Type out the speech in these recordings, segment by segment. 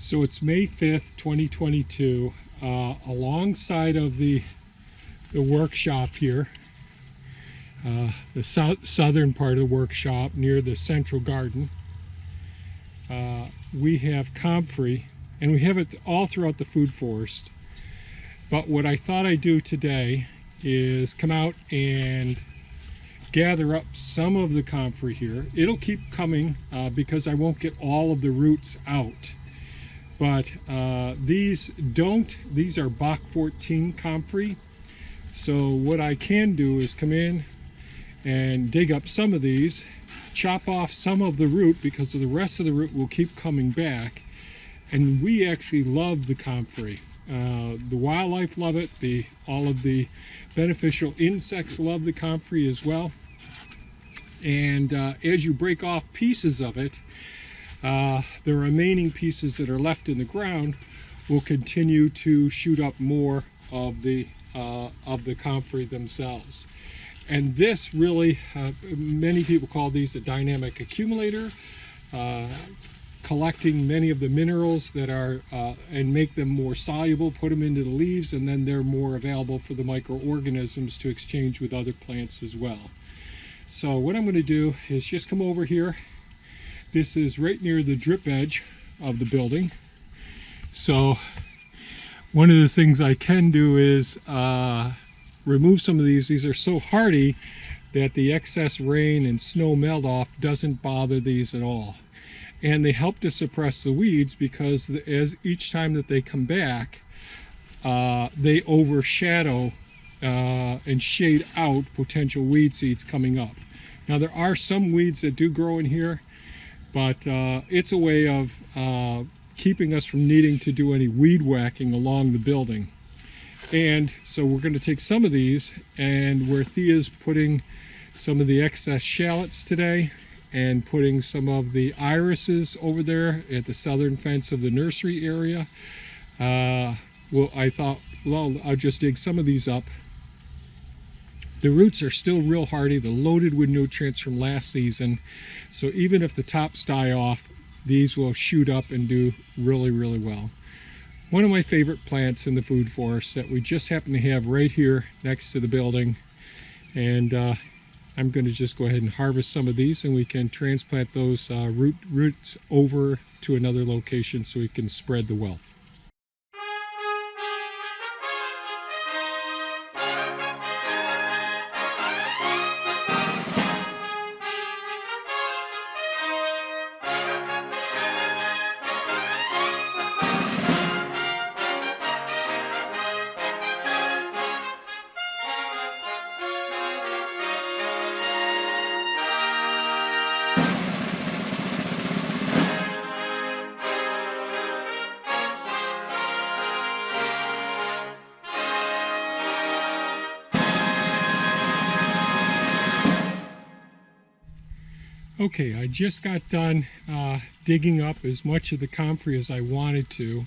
So it's May 5th, 2022. Alongside of the workshop here, the southern part of the workshop near the central garden, we have comfrey, and we have it all throughout the food forest. But what I thought I'd do today is come out and gather up some of the comfrey here. It'll keep coming because I won't get all of the roots out. But these are Bach 14 comfrey. So what I can do is come in and dig up some of these, chop off some of the root because the rest of the root will keep coming back. And we actually love the comfrey. The wildlife love it. All of the beneficial insects love the comfrey as well. And as you break off pieces of it, the remaining pieces that are left in the ground will continue to shoot up more of the comfrey themselves. And this really, many people call these the dynamic accumulator, collecting many of the minerals that are and make them more soluble, put them into the leaves, and then they're more available for the microorganisms to exchange with other plants as well. So what I'm going to do is just come over here. This is right near the drip edge of the building. So one of the things I can do is remove some of these. These are so hardy that the excess rain and snow melt off doesn't bother these at all. And they help to suppress the weeds because as each time that they come back, they overshadow and shade out potential weed seeds coming up. Now there are some weeds that do grow in here, but it's a way of keeping us from needing to do any weed whacking along the building. And so we're going to take some of these, and where Thea's putting some of the excess shallots today and putting some of the irises over there at the southern fence of the nursery area, I thought, well, I'll just dig some of these up. The roots are still real hardy. They're loaded with nutrients from last season. So even if the tops die off, these will shoot up and do really, really well. One of my favorite plants in the food forest that we just happen to have right here next to the building. And I'm going to just go ahead and harvest some of these, and we can transplant those roots over to another location so we can spread the wealth. Okay, I just got done digging up as much of the comfrey as I wanted to.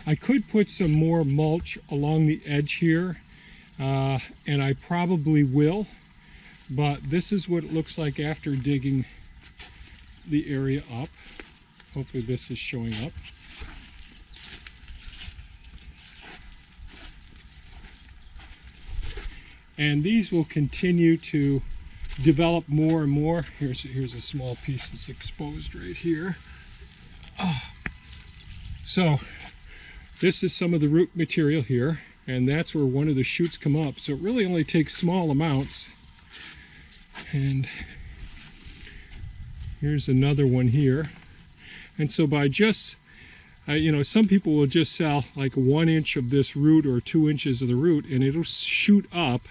I could put some more mulch along the edge here, and I probably will, but this is what it looks like after digging the area up. Hopefully this is showing up. And these will continue to develop more and more. Here's a small piece that's exposed right here. So this is some of the root material here, and that's where one of the shoots come up. So it really only takes small amounts. And here's another one here. And so by just some people will just sell like 1 inch of this root or 2 inches of the root, and it'll shoot up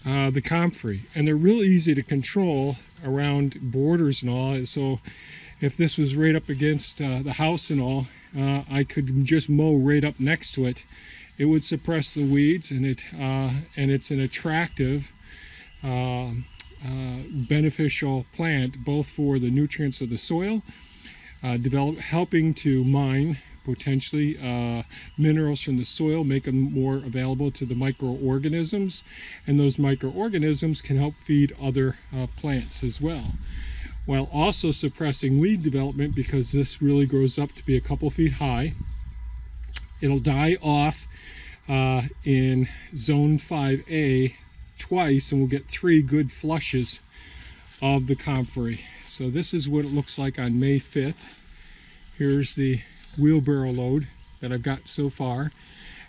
the comfrey, and they're real easy to control around borders and all. So if this was right up against the house and all, I could just mow right up next to it. It would suppress the weeds, and it's an attractive beneficial plant both for the nutrients of the soil, helping to mine potentially minerals from the soil, make them more available to the microorganisms, and those microorganisms can help feed other plants as well. while also suppressing weed development because this really grows up to be a couple feet high. It'll die off in zone 5A twice, and we'll get 3 good flushes of the comfrey. So this is what it looks like on May 5th. Here's the wheelbarrow load that I've got so far.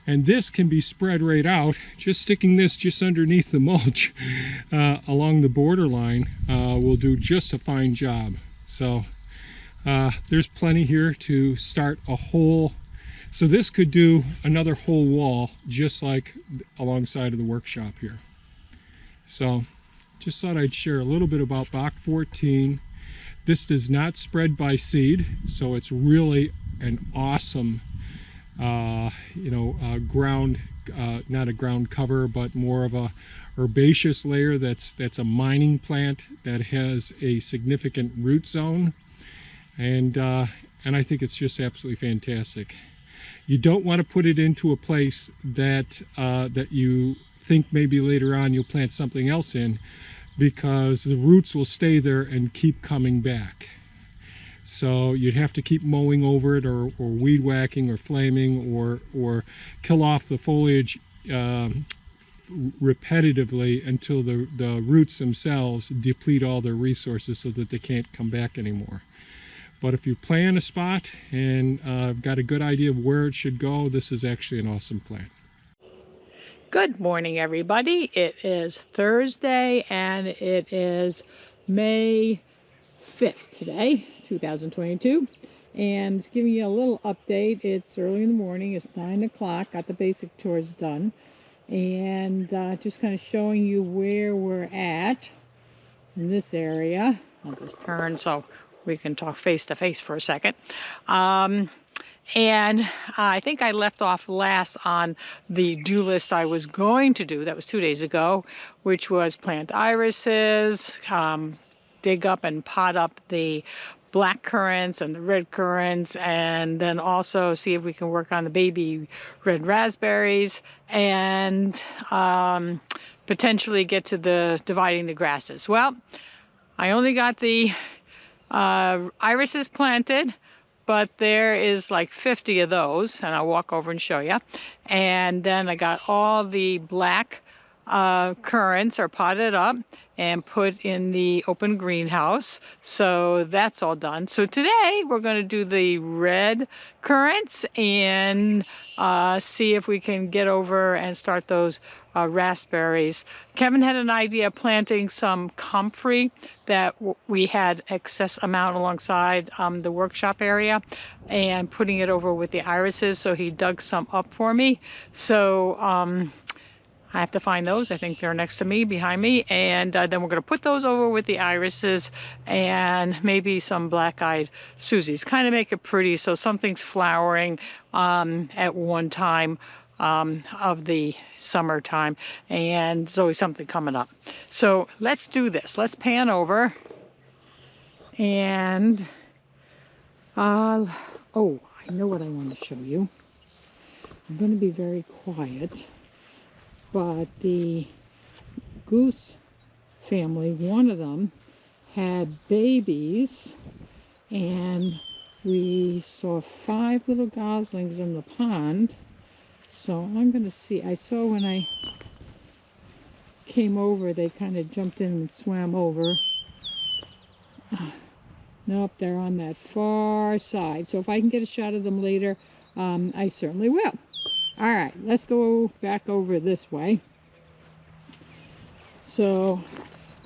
And this can be spread right out. Just sticking this just underneath the mulch along the borderline will do just a fine job. So there's plenty here to start a whole. So this could do another whole wall just like alongside of the workshop here. So just thought I'd share a little bit about Bach 14. This does not spread by seed, so it's really an awesome ground, not a ground cover, but more of a herbaceous layer that's a mining plant that has a significant root zone, and I think it's just absolutely fantastic. You don't want to put it into a place that that you think maybe later on you'll plant something else in, because the roots will stay there and keep coming back. So you'd have to keep mowing over it, or weed whacking, or flaming, or kill off the foliage repetitively until the roots themselves deplete all their resources so that they can't come back anymore. But if you plan a spot and got a good idea of where it should go, this is actually an awesome plant. Good morning, everybody. It is Thursday, and it is May 5th today, 2022. And giving you a little update. It's early in the morning. It's 9 o'clock. Got the basic chores done. And just kind of showing you where we're at in this area. I'll just turn so we can talk face to face for a second. And I think I left off last on the do list I was going to do. That was 2 days ago, which was plant irises, dig up and pot up the black currants and the red currants, and then also see if we can work on the baby red raspberries, and potentially get to the dividing the grasses. Well, I only got the irises planted, but there is like 50 of those, and I'll walk over and show you. And then I got all the black currants are potted up and put in the open greenhouse. So that's all done. So today we're going to do the red currants and see if we can get over and start those raspberries. Kevin had an idea of planting some comfrey that we had excess amount alongside the workshop area, and putting it over with the irises. So he dug some up for me. So I have to find those. I think they're next to me, behind me. And then we're going to put those over with the irises and maybe some black-eyed Susies. Kind of make it pretty so something's flowering at one time of the summertime. And there's always something coming up. So let's do this. Let's pan over. And, oh, I know what I want to show you. I'm going to be very quiet. But the goose family, one of them, had babies, and we saw 5 little goslings in the pond. So I'm going to see. I saw when I came over, they kind of jumped in and swam over. Nope, they're on that far side. So if I can get a shot of them later, I certainly will. All right, let's go back over this way. So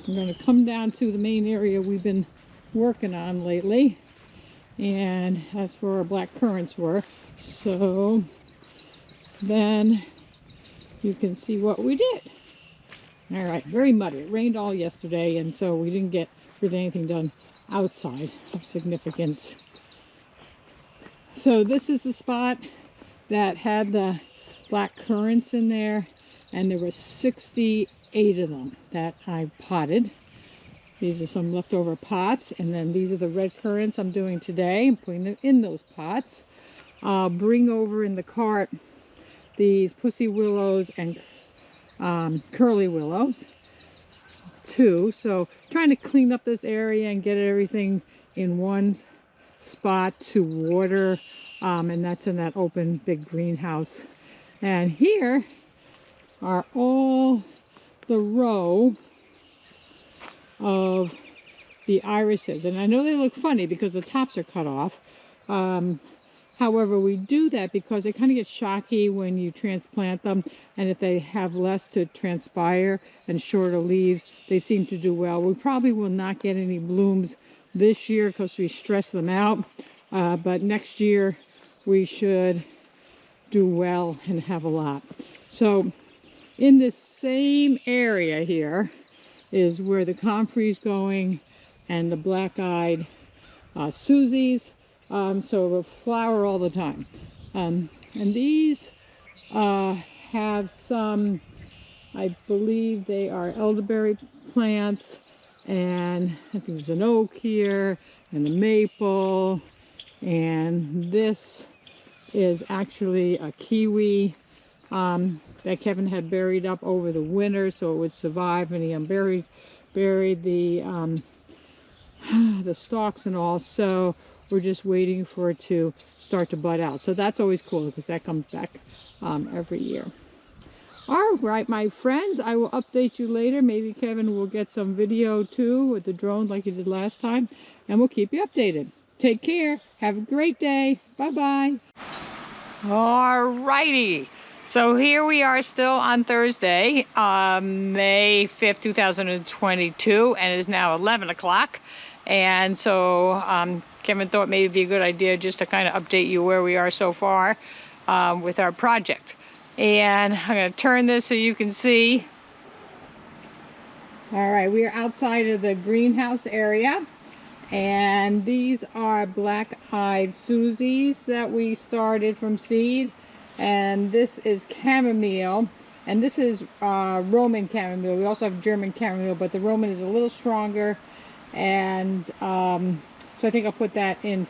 I'm going to come down to the main area we've been working on lately, and that's where our black currants were. So then you can see what we did. All right, very muddy. It rained all yesterday, and so we didn't get really anything done outside of significance. So this is the spot that had the black currants in there, and there were 68 of them that I potted. These are some leftover pots, and then these are the red currants I'm doing today. I'm putting them in those pots. I'll bring over in the cart these pussy willows and curly willows. too. So trying to clean up this area and get everything in one spot to water, and that's in that open big greenhouse. And here are all the row of the irises, and I know they look funny because the tops are cut off. However, we do that because they kind of get shocky when you transplant them, and if they have less to transpire and shorter leaves, they seem to do well. We probably will not get any blooms this year because we stress them out, but next year we should do well and have a lot. So in this same area here is where the comfrey's going and the black-eyed Susies. So it will flower all the time. And these have some, I believe they are elderberry plants, and I think there's an oak here and a maple, and this is actually a kiwi that Kevin had buried up over the winter so it would survive, and he unburied the stalks and all, so we're just waiting for it to start to bud out. So that's always cool because that comes back every year. All right, my friends, I will update you later. Maybe Kevin will get some video too with the drone like he did last time, and we'll keep you updated. Take care. Have a great day. Bye-bye. All righty. So here we are still on Thursday, May 5th, 2022, and it is now 11 o'clock. And so Kevin thought maybe it'd be a good idea just to kind of update you where we are so far with our project. And I'm going to turn this so you can see. All right, we are outside of the greenhouse area. And these are black-eyed Susies that we started from seed. And this is chamomile. And this is Roman chamomile. We also have German chamomile, but the Roman is a little stronger. And so I think I'll put that in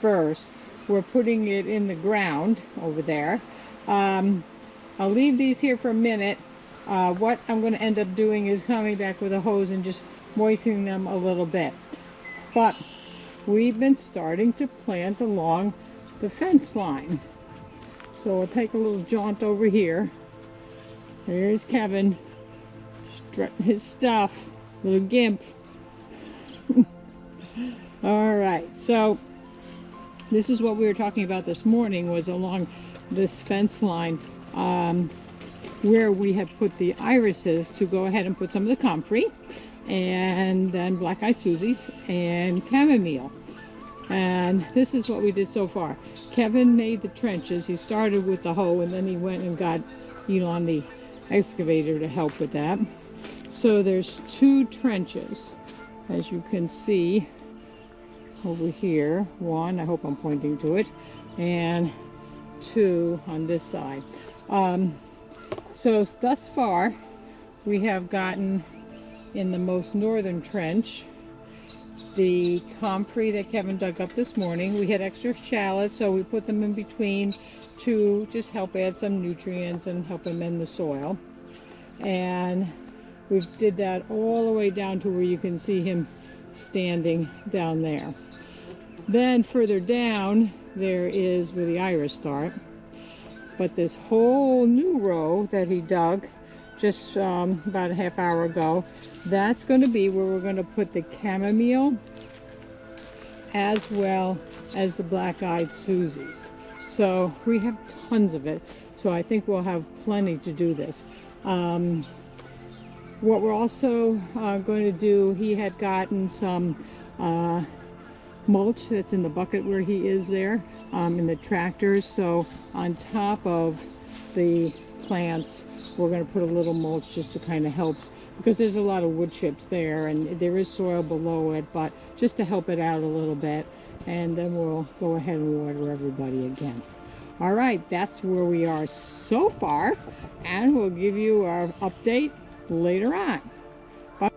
first. We're putting it in the ground over there. I'll leave these here for a minute. What I'm going to end up doing is coming back with a hose and just moistening them a little bit. But we've been starting to plant along the fence line. So we'll take a little jaunt over here. There's Kevin strutting his stuff, little gimp. All right, so this is what we were talking about this morning, was along this fence line where we have put the irises to go ahead and put some of the comfrey, and then black-eyed Susies and chamomile. And this is what we did so far. Kevin made the trenches. He started with the hoe, and then he went and got Elon the excavator to help with that. So there's 2 trenches, as you can see over here. 1, I hope I'm pointing to it, and 2 on this side. So thus far we have gotten in the most northern trench the comfrey that Kevin dug up this morning. We had extra shallots, so we put them in between to just help add some nutrients and help amend the soil. And we did that all the way down to where you can see him standing down there. Then further down there is where the iris start. But this whole new row that he dug just about a half hour ago, that's going to be where we're going to put the chamomile as well as the black-eyed Susies. So we have tons of it, so I think we'll have plenty to do this. What we're also going to do, he had gotten some mulch that's in the bucket where he is there in the tractors. So on top of the plants, we're going to put a little mulch just to kind of help, because there's a lot of wood chips there and there is soil below it, but just to help it out a little bit. And then we'll go ahead and water everybody again. All right, that's where we are so far, and we'll give you our update later on. Bye.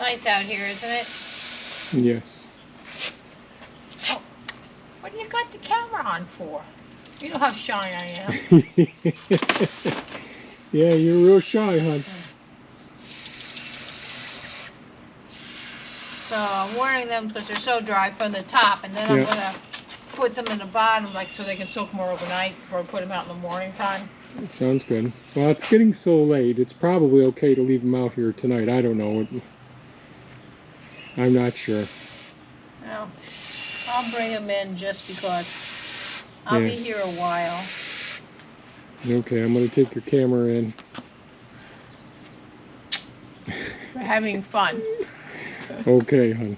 nice out here, isn't it? Yes. Oh, what do you got the camera on for? You know how shy I am. Yeah, you're real shy, hon. So I'm wearing them because they're so dry from the top, and then I'm Yeah. gonna put them in the bottom, like so they can soak more overnight before I put them out in the morning time. Sounds good. Well, it's getting so late. It's probably okay to leave them out here tonight. I don't know. I'm not sure. Well, I'll bring them in just because I'll Yeah. be here a while. Okay, I'm going to take your camera in. We're having fun. Okay, hon.